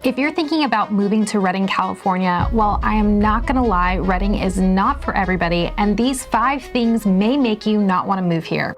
If you're thinking about moving to Redding, California, well, I am not gonna lie, Redding is not for everybody, and these 5 things may make you not want to move here.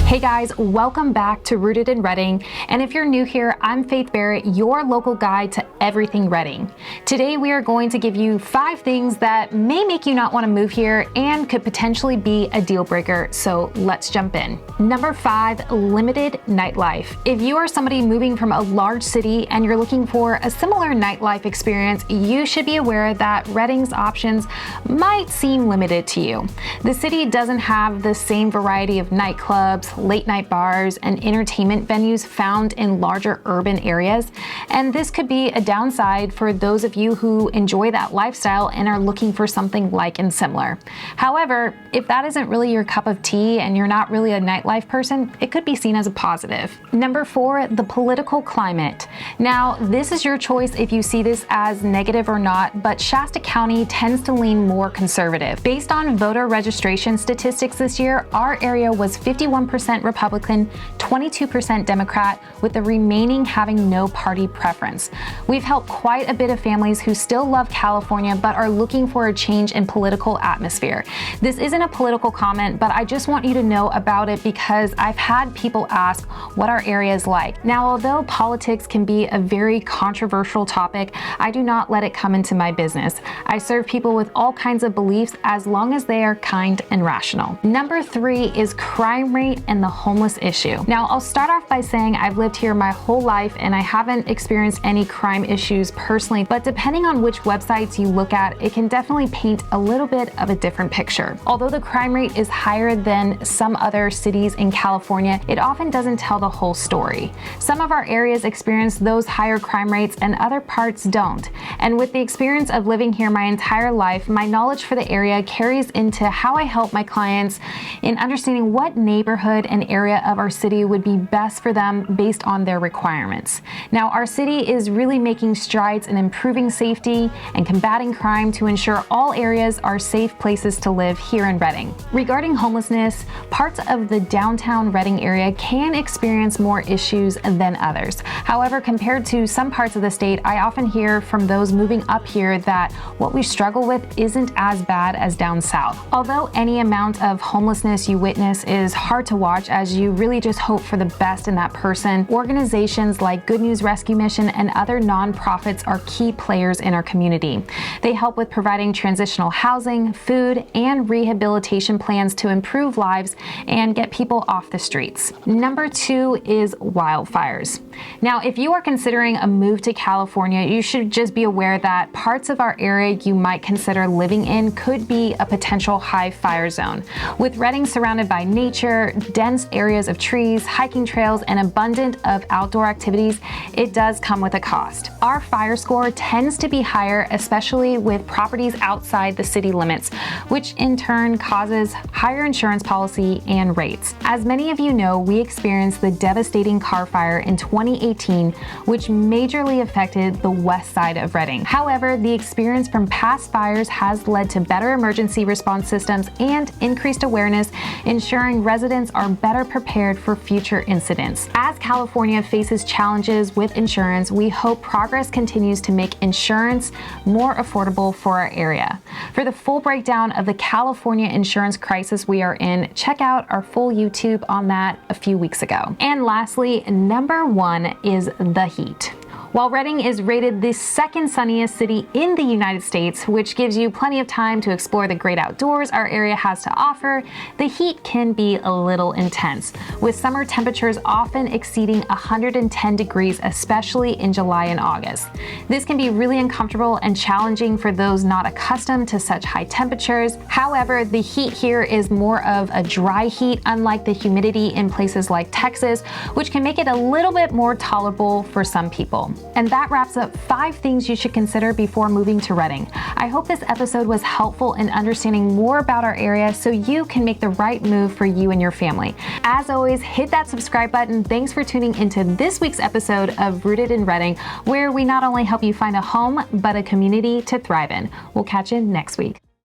Hey guys, welcome back to Rooted in Redding, and if you're new here, I'm Faith Barrett, your local guide to everything Redding. Today we are going to give you 5 things that may make you not want to move here and could potentially be a deal breaker, so let's jump in. Number 5, limited nightlife. If you are somebody moving from a large city and you're looking for a similar nightlife experience, you should be aware that Redding's options might seem limited to you. The city doesn't have the same variety of nightclubs, late night bars, and entertainment venues found in larger urban areas, and this could be a downside for those of you who enjoy that lifestyle and are looking for something like and similar. However, if that isn't really your cup of tea and you're not really a nightlife person, it could be seen as a positive. Number 4, the political climate. Now, this is your choice if you see this as negative or not, but Shasta County tends to lean more conservative. Based on voter registration statistics this year, our area was 51% Republican, 22% Democrat, with the remaining having no party preference. We've helped quite a bit of families who still love California but are looking for a change in political atmosphere. This isn't a political comment, but I just want you to know about it because I've had people ask what our area is like. Now, although politics can be a very controversial topic, I do not let it come into my business. I serve people with all kinds of beliefs as long as they are kind and rational. Number 3 is crime rate and the homeless issue. Now, I'll start off by saying I've lived here my whole life and I haven't experienced any crime issues personally, but depending on which websites you look at, it can definitely paint a little bit of a different picture. Although the crime rate is higher than some other cities in California, it often doesn't tell the whole story. Some of our areas experience those higher crime rates and other parts don't. And with the experience of living here my entire life, my knowledge for the area carries into how I help my clients in understanding what neighborhood and area of our city would be best for them based on their requirements. Now, our city is really making strides in improving safety and combating crime to ensure all areas are safe places to live here in Redding. Regarding homelessness, parts of the downtown Redding area can experience more issues than others. However, compared to some parts of the state, I often hear from those moving up here that what we struggle with isn't as bad as down south. Although any amount of homelessness you witness is hard to watch as you really just hope for the best in that person, organizations like Good News Rescue Mission and other nonprofits are key players in our community. They help with providing transitional housing, food, and rehabilitation plans to improve lives and get people off the streets. Number 2 is wildfires. Now, if you are considering a move to California, you should just be aware that parts of our area you might consider living in could be a potential high fire zone. With Redding surrounded by nature, dense areas of trees, hiking trails, and abundant of outdoor activities, it does come with a cost. Our fire score tends to be higher, especially with properties outside the city limits, which in turn causes higher insurance policy and rates. As many of you know, we experienced the devastating car fire in 2018, which majorly affected the west side of Redding. However, the experience from past fires has led to better emergency response systems and increased awareness, ensuring residents are better prepared for future incidents. As California faces challenges with insurance, we hope progress continues to make insurance more affordable for our area. For the full breakdown of the California insurance crisis we are in, check out our full YouTube on that a few weeks ago. And lastly, number 1 is the heat. While Redding is rated the second sunniest city in the United States, which gives you plenty of time to explore the great outdoors our area has to offer, the heat can be a little intense, with summer temperatures often exceeding 110 degrees, especially in July and August. This can be really uncomfortable and challenging for those not accustomed to such high temperatures. However, the heat here is more of a dry heat, unlike the humidity in places like Texas, which can make it a little bit more tolerable for some people. And that wraps up 5 things you should consider before moving to Redding. I hope this episode was helpful in understanding more about our area so you can make the right move for you and your family. As always, hit that subscribe button. Thanks for tuning into this week's episode of Rooted in Redding, where we not only help you find a home, but a community to thrive in. We'll catch you next week.